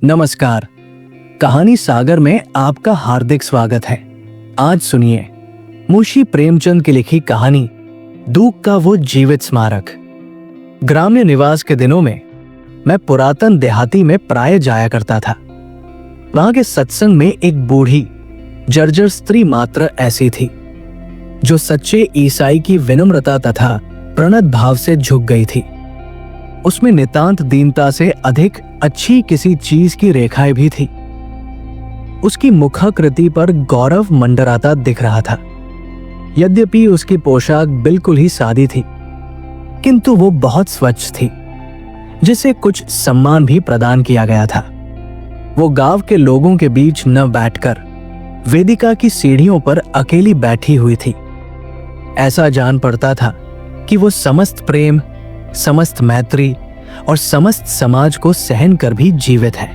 नमस्कार। कहानी सागर में आपका हार्दिक स्वागत है। आज सुनिए मुंशी प्रेमचंद की लिखी कहानी दूक का वो जीवित स्मारक। ग्राम्य निवास के दिनों में मैं पुरातन देहाती में प्राय जाया करता था। वहां के सत्संग में एक बूढ़ी जर्जर स्त्री मात्र ऐसी थी जो सच्चे ईसाई की विनम्रता तथा प्रणत भाव से झुक गई थी। उसमें नितांत दीनता से अधिक अच्छी किसी चीज की रेखाएं भी थी। उसकी मुखाकृति पर गौरव मंडराता दिख रहा था। यद्यपि उसकी पोशाक बिल्कुल ही सादी थी, किंतु वो बहुत स्वच्छ थी, जिसे कुछ सम्मान भी प्रदान किया गया था। वो गांव के लोगों के बीच न बैठकर वेदिका की सीढ़ियों पर अकेली बैठी हुई थी। ऐसा जान पड़ता था कि वो समस्त प्रेम, समस्त मैत्री और समस्त समाज को सहन कर भी जीवित है।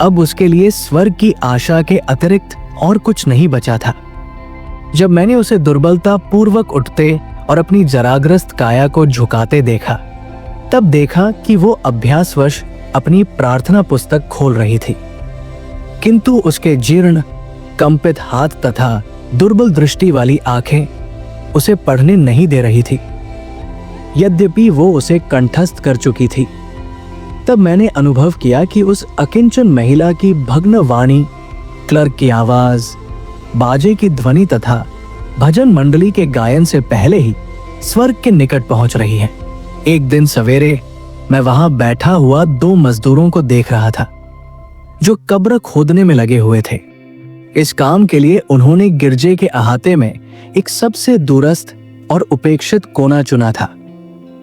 अब उसके लिए स्वर्ग की आशा के अतिरिक्त और कुछ नहीं बचा था। जब मैंने उसे दुर्बलता पूर्वक उठते और अपनी जराग्रस्त काया को झुकाते देखा, तब देखा कि वो अभ्यासवश अपनी प्रार्थना पुस्तक खोल रही थी, किंतु उसके जीर्ण कंपित हाथ तथा दुर्बल दृष्टि वाली आंखें उसे पढ़ने नहीं दे रही थी। यद्यपि वो उसे कंठस्थ कर चुकी थी, तब मैंने अनुभव किया कि उस अकिंचन महिला की भग्न वाणी, क्लर्क की आवाज, बाजे की ध्वनि तथा भजन मंडली के गायन से पहले ही स्वर्ग के निकट पहुंच रही है। एक दिन सवेरे मैं वहां बैठा हुआ दो मजदूरों को देख रहा था जो कब्र खोदने में लगे हुए थे। इस काम के लिए उन्होंने गिरजे के अहाते में एक सबसे दूरस्थ और उपेक्षित कोना चुना था।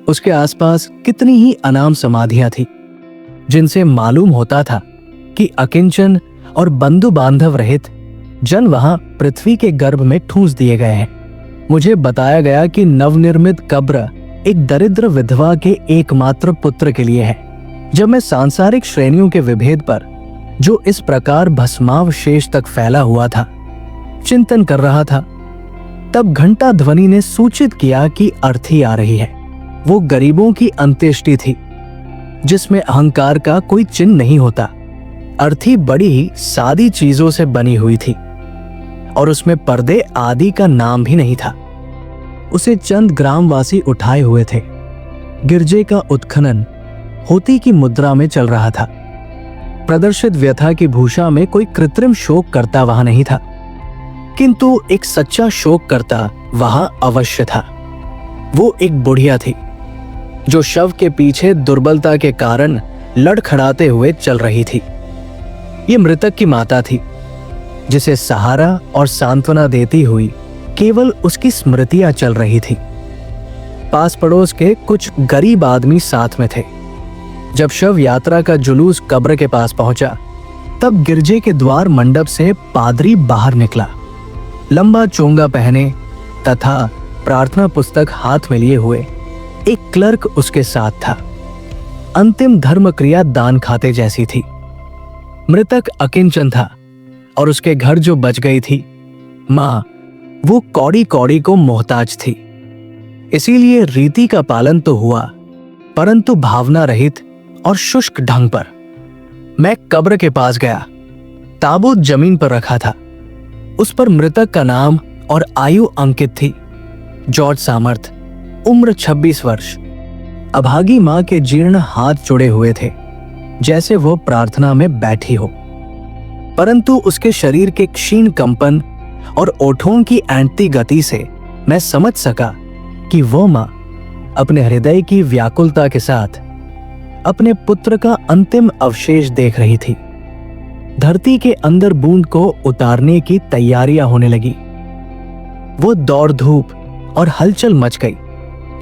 उसके आसपास कितनी ही अनाम समाधियां थी, जिनसे मालूम होता था कि अकिंचन और बंधु बांधव रहित जन वहां पृथ्वी के गर्भ में ठूंस दिए गए हैं। मुझे बताया गया कि नवनिर्मित कब्र एक दरिद्र विधवा के एकमात्र पुत्र के लिए है। जब मैं सांसारिक श्रेणियों के विभेद पर, जो इस प्रकार भस्मावशेष तक फैला हुआ था, चिंतन कर रहा था, तब घंटा ध्वनि ने सूचित किया कि अर्थी आ रही है। वो गरीबों की अंत्येष्टि थी, जिसमें अहंकार का कोई चिन्ह नहीं होता। अर्थी बड़ी ही सादी चीजों से बनी हुई थी और उसमें पर्दे आदि का नाम भी नहीं था। उसे चंद ग्रामवासी उठाए हुए थे। गिरजे का उत्खनन होती की मुद्रा में चल रहा था। प्रदर्शित व्यथा की भूषा में कोई कृत्रिम शोक करता वहां नहीं था, किंतु एक सच्चा शोक करता वहां अवश्य था। वो एक बुढ़िया थी जो शव के पीछे दुर्बलता के कारण लड़खड़ाते हुए चल रही थी। ये मृतक की माता थी, जिसे सहारा और सांत्वना देती हुई केवल उसकी स्मृतियां चल रही थी। पास पड़ोस के कुछ गरीब आदमी साथ में थे। जब शव यात्रा का जुलूस कब्र के पास पहुंचा, तब गिरजे के द्वार मंडप से पादरी बाहर निकला। लंबा चोंगा पहने तथा प्रार्थना पुस्तक हाथ में लिए हुए एक क्लर्क उसके साथ था। अंतिम धर्म क्रिया दान खाते जैसी थी। मृतक अकिंचन था और उसके घर जो बच गई थी मां, वो कौड़ी कौड़ी को मोहताज थी। इसीलिए रीति का पालन तो हुआ, परंतु भावना रहित और शुष्क ढंग पर। मैं कब्र के पास गया। ताबूत जमीन पर रखा था। उस पर मृतक का नाम और आयु अंकित थी। जॉर्ज सामर्थ, उम्र 26 वर्ष। अभागी मां के जीर्ण हाथ जुड़े हुए थे, जैसे वो प्रार्थना में बैठी हो, परंतु उसके शरीर के क्षीण कंपन और ओठों की ऐंठती गति से मैं समझ सका कि वो मां अपने हृदय की व्याकुलता के साथ अपने पुत्र का अंतिम अवशेष देख रही थी। धरती के अंदर बूंद को उतारने की तैयारियां होने लगी। वो दौड़ धूप और हलचल मच गई,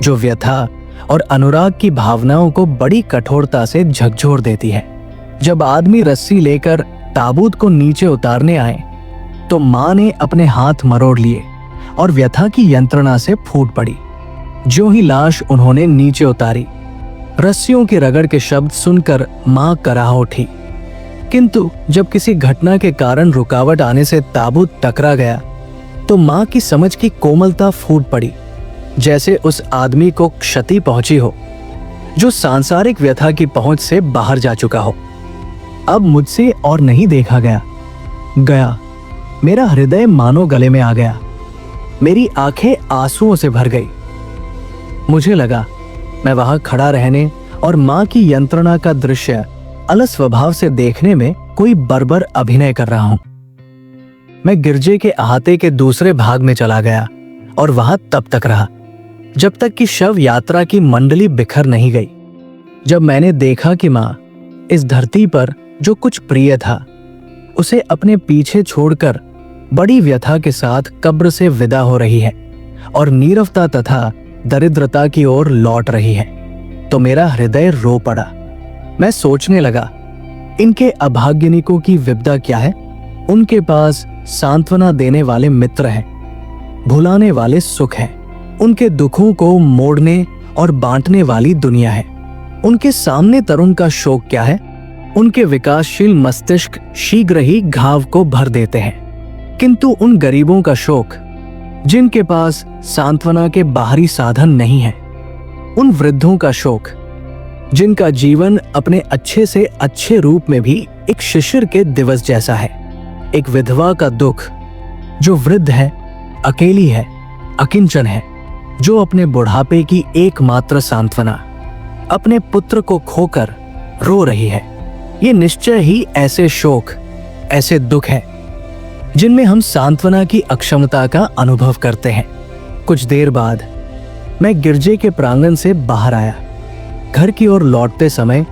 जो व्यथा और अनुराग की भावनाओं को बड़ी कठोरता से झकझोर देती है। जब आदमी रस्सी लेकर ताबूत को नीचे उतारने आए, तो मां ने अपने हाथ मरोड़ लिए और व्यथा की यंत्रणा से फूट पड़ी। जो ही लाश उन्होंने नीचे उतारी, रस्सियों की रगड़ के शब्द सुनकर मां कराह उठी। किंतु जब किसी घटना के कारण रुकावट आने से ताबूत टकरा गया, तो मां की समझ की कोमलता फूट पड़ी, जैसे उस आदमी को क्षति पहुंची हो जो सांसारिक व्यथा की पहुंच से बाहर जा चुका हो। अब मुझसे और नहीं देखा गया। मेरा हृदय मानो गले में आ गया। मेरी आंखें आंसुओं से भर गई। मुझे लगा मैं वहां खड़ा रहने और मां की यंत्रणा का दृश्य अलस स्वभाव से देखने में कोई बर्बर अभिनय कर रहा हूं। मैं गिरजे के अहाते के दूसरे भाग में चला गया और वहां तब तक रहा जब तक कि शव यात्रा की मंडली बिखर नहीं गई। जब मैंने देखा कि मां इस धरती पर जो कुछ प्रिय था उसे अपने पीछे छोड़कर बड़ी व्यथा के साथ कब्र से विदा हो रही है और नीरवता तथा दरिद्रता की ओर लौट रही है, तो मेरा हृदय रो पड़ा। मैं सोचने लगा, इनके अभाग्यनिकों की विपदा क्या है? उनके पास सांत्वना देने वाले मित्र हैं, भुलाने वाले सुख हैं, उनके दुखों को मोड़ने और बांटने वाली दुनिया है। उनके सामने तरुण का शोक क्या है? उनके विकासशील मस्तिष्क शीघ्र ही घाव को भर देते हैं। किंतु उन गरीबों का शोक जिनके पास सांत्वना के बाहरी साधन नहीं है, उन वृद्धों का शोक जिनका जीवन अपने अच्छे से अच्छे रूप में भी एक शिशिर के दिवस जैसा है, एक विधवा का दुख जो वृद्ध है, अकेली है, अकिंचन है, जो अपने बुढ़ापे की एकमात्र सांत्वना अपने पुत्र को खोकर रो रही है। ये निश्चय ही ऐसे शोक, ऐसे दुख है जिनमें हम सांत्वना की अक्षमता का अनुभव करते हैं। कुछ देर बाद मैं गिरजे के प्रांगण से बाहर आया। घर की ओर लौटते समय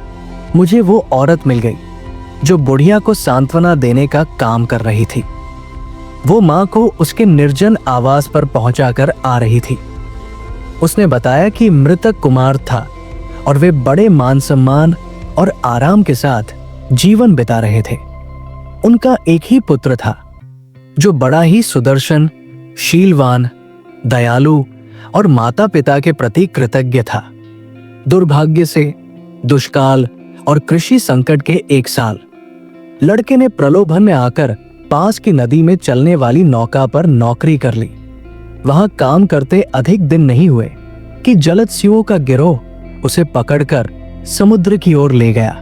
मुझे वो औरत मिल गई जो बुढ़िया को सांत्वना देने का काम कर रही थी। वो मां को उसके निर्जन आवास पर पहुंचाकर आ रही थी। उसने बताया कि मृतक कुमार था और वे बड़े मान सम्मान और आराम के साथ जीवन बिता रहे थे। उनका एक ही पुत्र था जो बड़ा ही सुदर्शन, शीलवान, दयालु और माता पिता के प्रति कृतज्ञ था। दुर्भाग्य से दुष्काल और कृषि संकट के एक साल लड़के ने प्रलोभन में आकर पास की नदी में चलने वाली नौका पर नौकरी कर ली। वहां काम करते अधिक दिन नहीं हुए कि जलदस्युओं का गिरोह उसे पकड़कर समुद्र की ओर ले गया।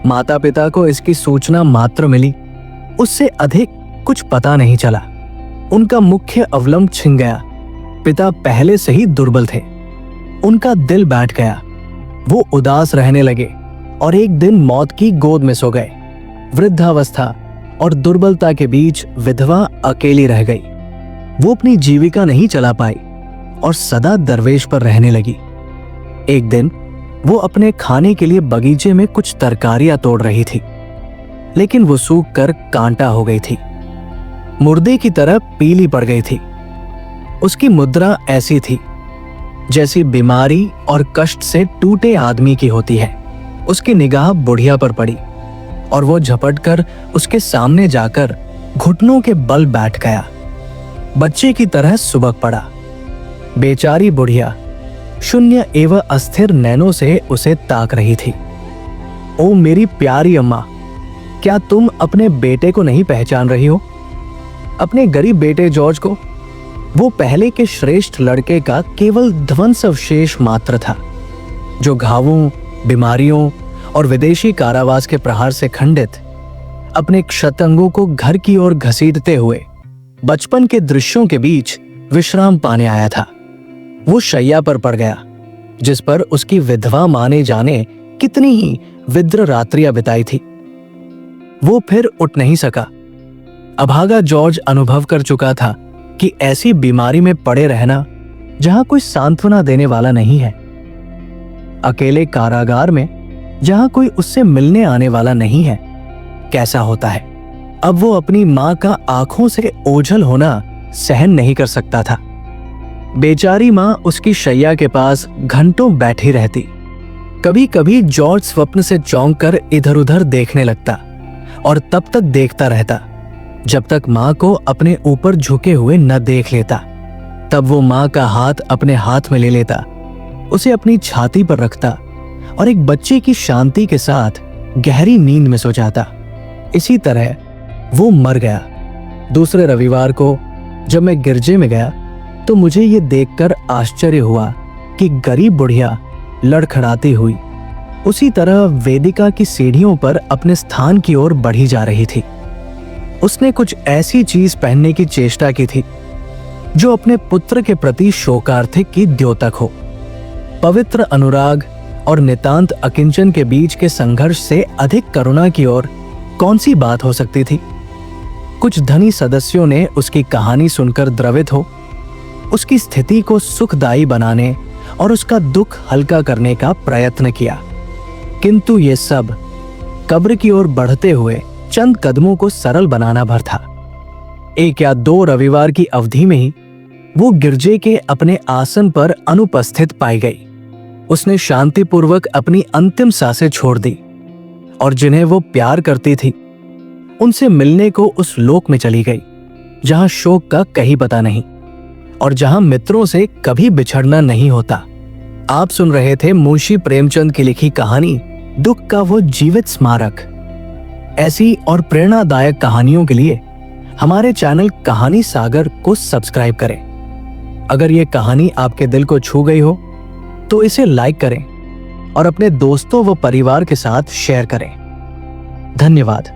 माता पिता को इसकी सूचना मात्र मिली, उससे अधिक कुछ पता नहीं चला। उनका मुख्य अवलंब छिन गया। पिता पहले से ही दुर्बल थे। उनका दिल बैठ गया। वो उदास रहने लगे और एक दिन मौत की गोद में सो गए। वृद्धावस्था और दुर्बलता के बीच विधवा अकेली रह गई। वो अपनी जीविका नहीं चला पाई और सदा दरवेश पर रहने लगी। एक दिन वो अपने खाने के लिए बगीचे में कुछ तरकारियां तोड़ रही थी, लेकिन वो सूख कर कांटा हो गई थी, मुर्दे की तरह पीली पड़ गई थी। उसकी मुद्रा ऐसी थी जैसी बीमारी और कष्ट से टूटे आदमी की होती है। उसकी निगाह बुढ़िया पर पड़ी और वो झपटकर उसके सामने जाकर घुटनों के बल बैठ गया। बच्चे की तरह सुबक पड़ा। बेचारी बुढ़िया शून्य एवं अस्थिर नैनों से उसे ताक रही थी। ओ मेरी प्यारी अम्मा, क्या तुम अपने बेटे को नहीं पहचान रही हो? अपने गरीब बेटे जॉर्ज को? वो पहले के श्रेष्ठ लड़के का केवल ध्वंसावशेष मात्र था, जो घावों, बीमारियों और विदेशी कारावास के प्रहार से खंडित अपने क्षतंगों को घर की ओर घसीटते हुए बचपन के दृश्यों के बीच विश्राम पाने आया था। वो शैया पर पड़ गया, जिस पर उसकी विधवा मां ने जाने कितनी ही विद्र रात्रियां बिताई थी। वो फिर उठ नहीं सका। अभागा जॉर्ज अनुभव कर चुका था कि ऐसी बीमारी में पड़े रहना जहां कोई सांत्वना देने वाला नहीं है, अकेले कारागार में जहां कोई उससे मिलने आने वाला नहीं है, कैसा होता है। अब वो अपनी मां का आंखों से ओझल होना सहन नहीं कर सकता था। बेचारी मां उसकी शैया के पास घंटों बैठी रहती। कभी कभी जॉर्ज स्वप्न से चौंक कर इधर उधर देखने लगता और तब तक देखता रहता जब तक मां को अपने ऊपर झुके हुए न देख लेता। तब वो मां का हाथ अपने हाथ में ले लेता, उसे अपनी छाती पर रखता और एक बच्चे की शांति के साथ गहरी नींद में सो जाता। इसी तरह वो मर गया। दूसरे रविवार को जब मैं गिरजे में गया तो मुझे ये देखकर आश्चर्य हुआ कि गरीब बुढ़िया लड़खड़ाती हुई उसी तरह वेदिका की सीढ़ियों पर अपने स्थान की ओर बढ़ी जा रही थी। उसने कुछ ऐसी चीज पहनने की चेष्टा की थी जो अपने पुत्र के प्रति शोकार्थिक की द्योतक हो। पवित्र अनुराग और नितांत अकिंचन के बीच के संघर्ष से अधिक करुणा की ओर कौन सी बात हो सकती थी। कुछ धनी सदस्यों ने उसकी कहानी सुनकर द्रवित हो उसकी स्थिति को सुखदायी बनाने और उसका दुख हल्का करने का प्रयत्न किया, किंतु ये सब कब्र की ओर बढ़ते हुए चंद कदमों को सरल बनाना भर था। 1 या 2 रविवार की अवधि में ही वो गिरजे के अपने आसन पर अनुपस्थित पाई गई। उसने शांतिपूर्वक अपनी अंतिम सांसें छोड़ दी और जिन्हें वो प्यार करती थी उनसे मिलने को उस लोक में चली गई जहां शोक का कहीं पता नहीं और जहां मित्रों से कभी बिछड़ना नहीं होता। आप सुन रहे थे मुंशी प्रेमचंद की लिखी कहानी दुख का वो जीवित स्मारक। ऐसी और प्रेरणादायक कहानियों के लिए हमारे चैनल कहानी सागर को सब्सक्राइब करें। अगर ये कहानी आपके दिल को छू गई हो तो इसे लाइक करें और अपने दोस्तों व परिवार के साथ शेयर करें। धन्यवाद।